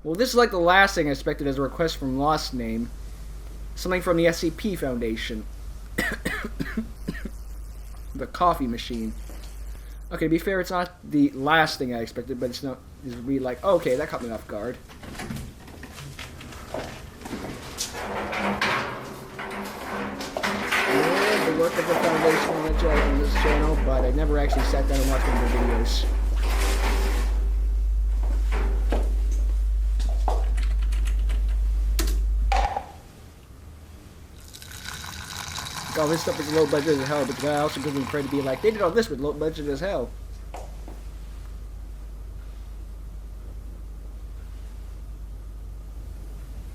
Well, this is like the last thing I expected as a request from Lost Name. Something from the SCP Foundation. The coffee machine. Okay, to be fair, it's not the last thing I expected, but it's not. It's really like, okay, that caught me off guard. Yeah, the work of the Foundation on this channel, but I never actually sat down and watched one of their videos. All this stuff is low budget as hell, but I also give them credit to be like, they did all this with low budget as hell.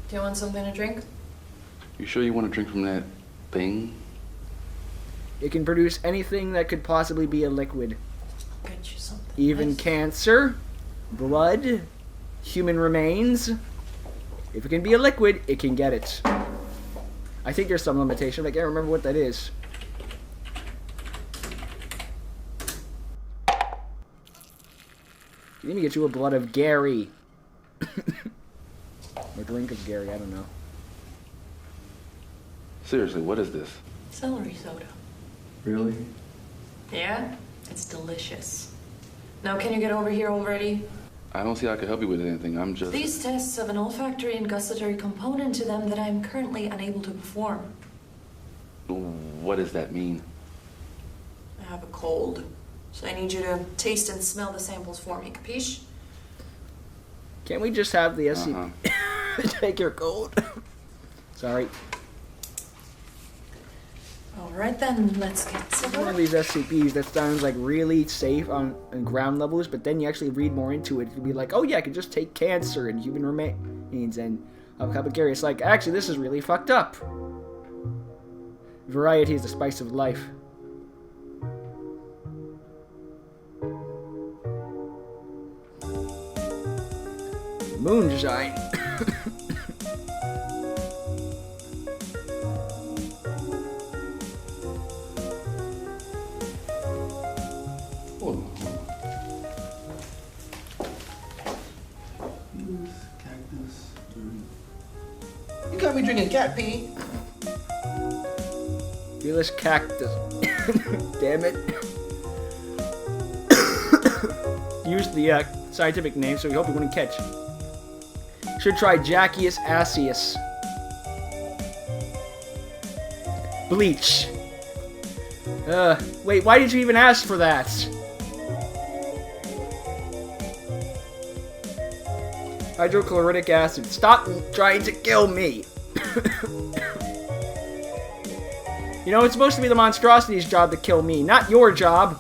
Do you want something to drink? You sure you want to drink from that thing? It can produce anything that could possibly be a liquid. I'll get you something. Even nice. cancer, blood, human remains. If it can be a liquid, it can get it. I think there's some limitation, but I can't remember what that is. Let me get you a blood of Gary. Or drink of Gary, I don't know. Seriously, what is this? Celery soda. Really? Yeah? It's delicious. Now, can you get over here already? I don't see how I can help you with anything. I'm just... These tests have an olfactory and gustatory component to them that I am currently unable to perform. What does that mean? I have a cold, so I need you to taste and smell the samples for me, capiche? Can't we just have the SCP take your cold? Sorry. Alright then, let's get to One of work. these SCPs that sounds like really safe on ground levels, but then you actually read more into it, it'll be like, oh yeah, I can just take cancer and human remains and Kabakari. It's like, actually, this is really fucked up. Variety is the spice of life. Moonshine. Hold on. Cactus. You got me drinking cat pee. Fearless cactus. Damn it. Use the scientific name, so we hope we wouldn't catch. Should try Jackius Acius. Bleach. Wait, why did you even ask for that? Hydrochloric acid. Stop trying to kill me. You know, it's supposed to be the monstrosity's job to kill me, not your job.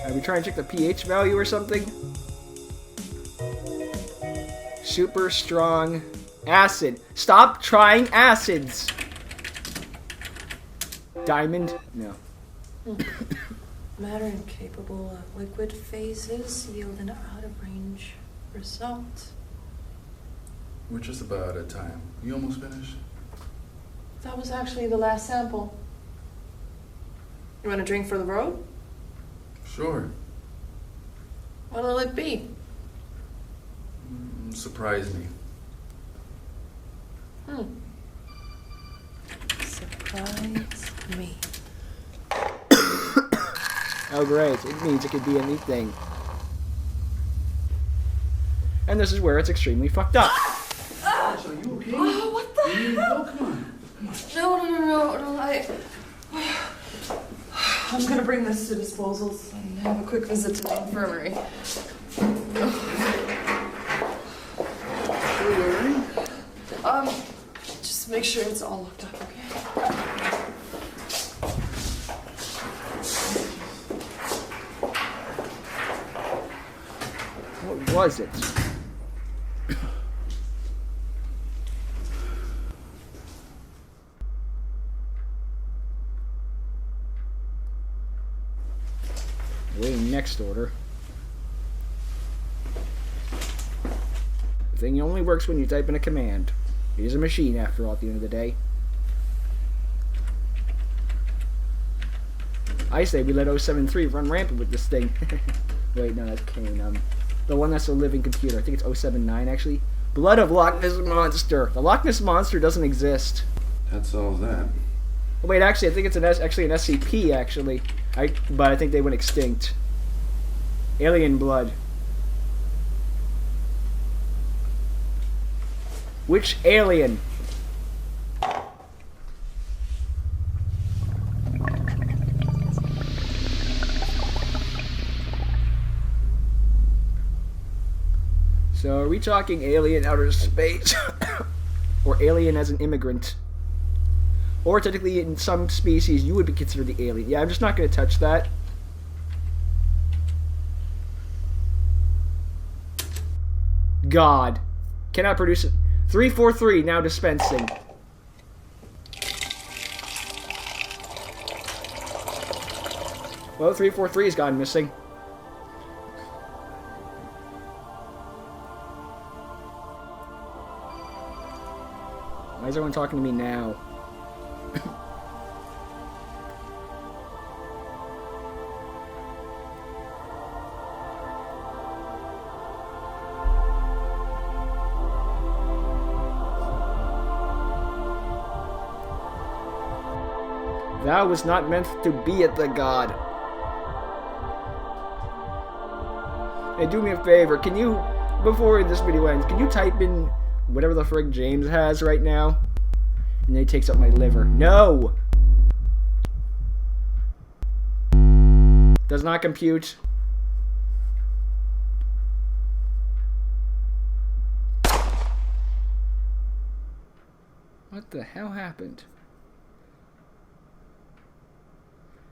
Are we trying to check the pH value or something? Super strong acid. Stop trying acids. Diamond? No. Matter incapable of liquid phases yield an out-of-range result. We're just about out of time. You almost finished? That was actually the last sample. You want a drink for the road? Sure. What'll it be? Surprise me. Surprise me. Oh great, it means it could be anything. And this is where it's extremely fucked up. Are you okay? Oh, what the hell? Come on. No, I'm gonna bring this to disposals and have a quick visit to the infirmary. Just make sure it's all looked up, okay? What was it? Waiting next order. The thing only works when you type in a command. It is a machine, after all, at the end of the day. I say we let 073 run rampant with this thing. Wait, no, that's Kane. The one that's a living computer. I think it's 079, actually. Blood of Loch Ness Monster. The Loch Ness Monster doesn't exist. That solves that. Oh, wait, actually, I think it's actually an SCP, actually. But I think they went extinct. Alien blood. Which alien? So, are we talking alien outer space? Or alien as an immigrant? Or technically, in some species, you would be considered the alien. Yeah, I'm just not going to touch that. God. Cannot produce it. 343 now dispensing. Well, 343 has gone missing. Why is everyone talking to me now? Thou was not meant to be at the god. Hey, do me a favor. Can you, before this video ends, can you type in whatever the frig James has right now? And then he takes up my liver. No! Does not compute. What the hell happened?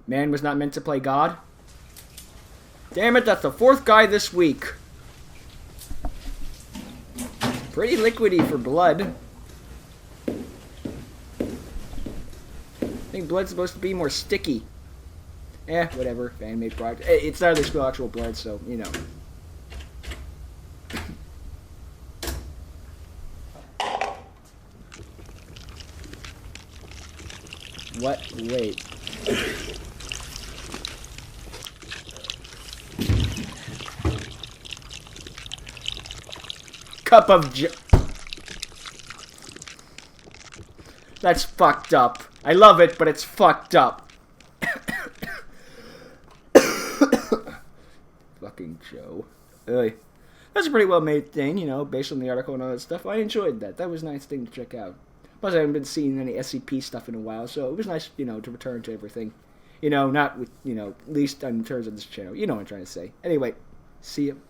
Man was not meant to play God. Damn it, that's the fourth guy this week. Pretty liquidy for blood. I think blood's supposed to be more sticky. Whatever. Fan-made product. It's not actual blood, so, you know. What? Wait. Cup of That's fucked up. I love it, but it's fucked up. Fucking Joe. That's a pretty well made thing, you know, based on the article and all that stuff. I enjoyed that. That was a nice thing to check out. Plus, I haven't been seeing any SCP stuff in a while, so it was nice, you know, to return to everything. You know, not with, you know, at least in terms of this channel. You know what I'm trying to say. Anyway, see you.